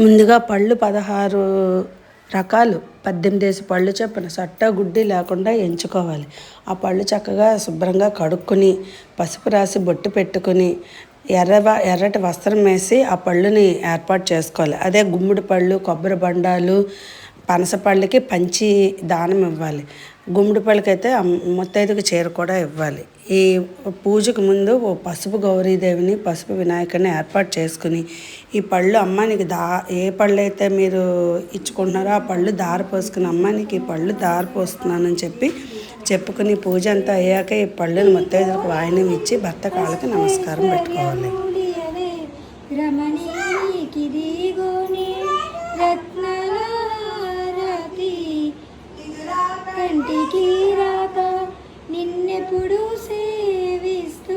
ముందుగా పళ్ళు 16 రకాలు 18 పళ్ళు చొప్పున సట్ట గుడ్డి లేకుండా ఎంచుకోవాలి. ఆ పళ్ళు చక్కగా శుభ్రంగా కడుక్కొని పసుపు రాసి బొట్టు పెట్టుకొని ఎర్రటి వస్త్రం వేసి ఆ పళ్ళుని ఏర్పాటు చేసుకోవాలి. అదే గుమ్మడి పళ్ళు, కొబ్బరి బండాలు, పనస పళ్ళకి పంచి దానం ఇవ్వాలి. గుమ్మడి పళ్ళకైతే ముత్తైదుకు చీర కూడా ఇవ్వాలి. ఈ పూజకు ముందు పసుపు గౌరీదేవిని, పసుపు వినాయకుడిని ఏర్పాటు చేసుకుని ఈ పళ్ళు అమ్మానికి ఏ పళ్ళు అయితే మీరు ఇచ్చుకుంటున్నారో ఆ పళ్ళు దారి పోసుకుని అమ్మానికి ఈ పళ్ళు దారి పోస్తున్నానని చెప్పుకుని పూజ అంతా అయ్యాక ఈ పళ్ళుని ముత్తైదులకు వాయినం ఇచ్చి భర్త కాళ్ళకి నమస్కారం పెట్టుకోవాలి. కంటికి రాక నిన్నెప్పుడు సేవిస్తూ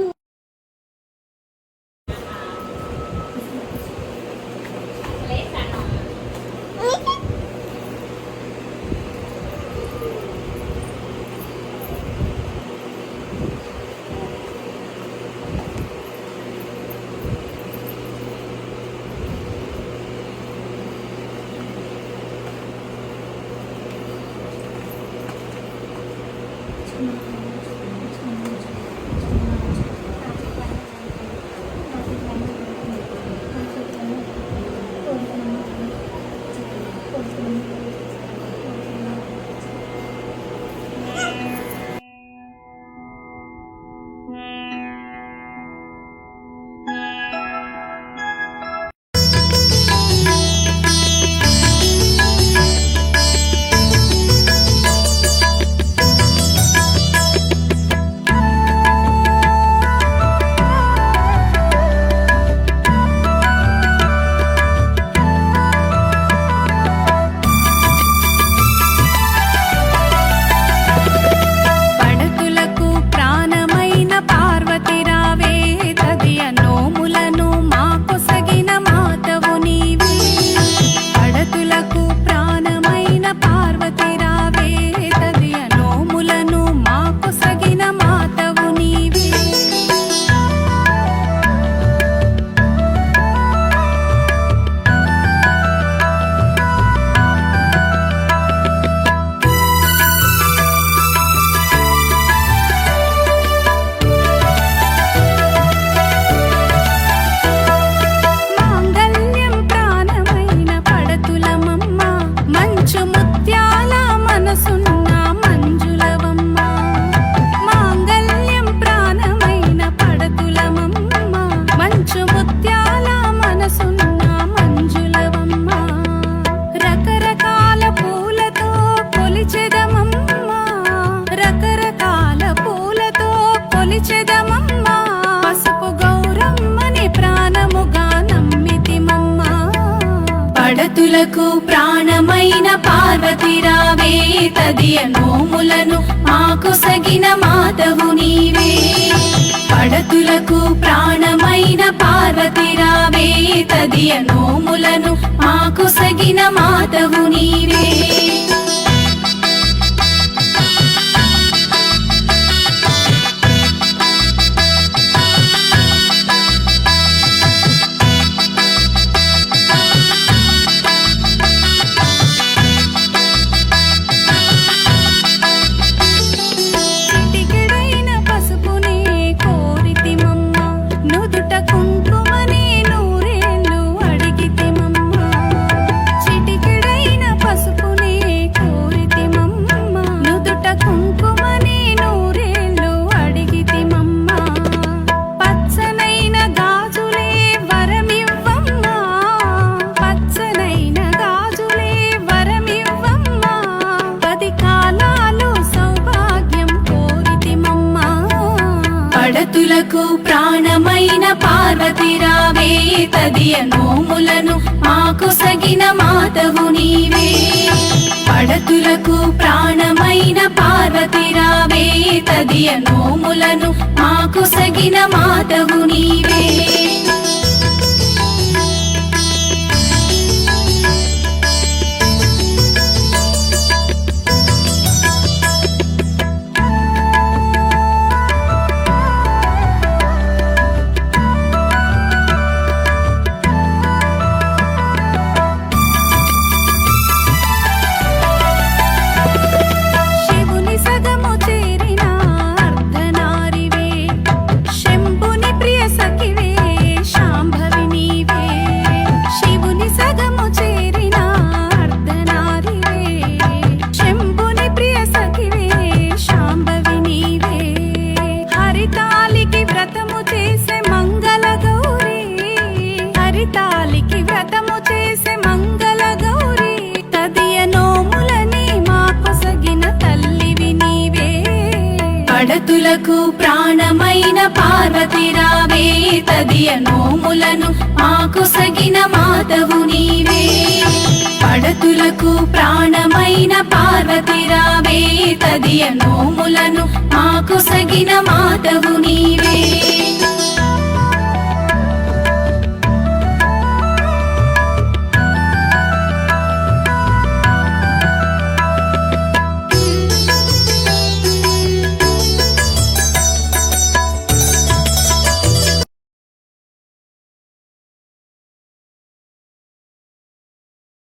పడతులకు ప్రాణమైన పార్వతి రావే తదియ నోములను మాకు సగిన మాతవు నీవే. పడతులకు ప్రాణమైన పార్వతి రావే తదియ నోములను మాకు సగిన మాతవు నీవే. పడతులకు ప్రాణమైన పార్వతి రావే తదియ నోములను మాకు సగిన మాతవు నీవే. పడతులకు ప్రాణమైన పార్వతి రావే తదియ నోములను మాకు సగిన మాతవు నీవే. పడతులకు ప్రాణమైన పార్వతి రావే తదియ నోములను మాకు సగిన మాతవు నీవే పడతులకు ప్రాణమైన పార్వతి రావే తదియ నోములను మాకు సగిన మాతవు నీవే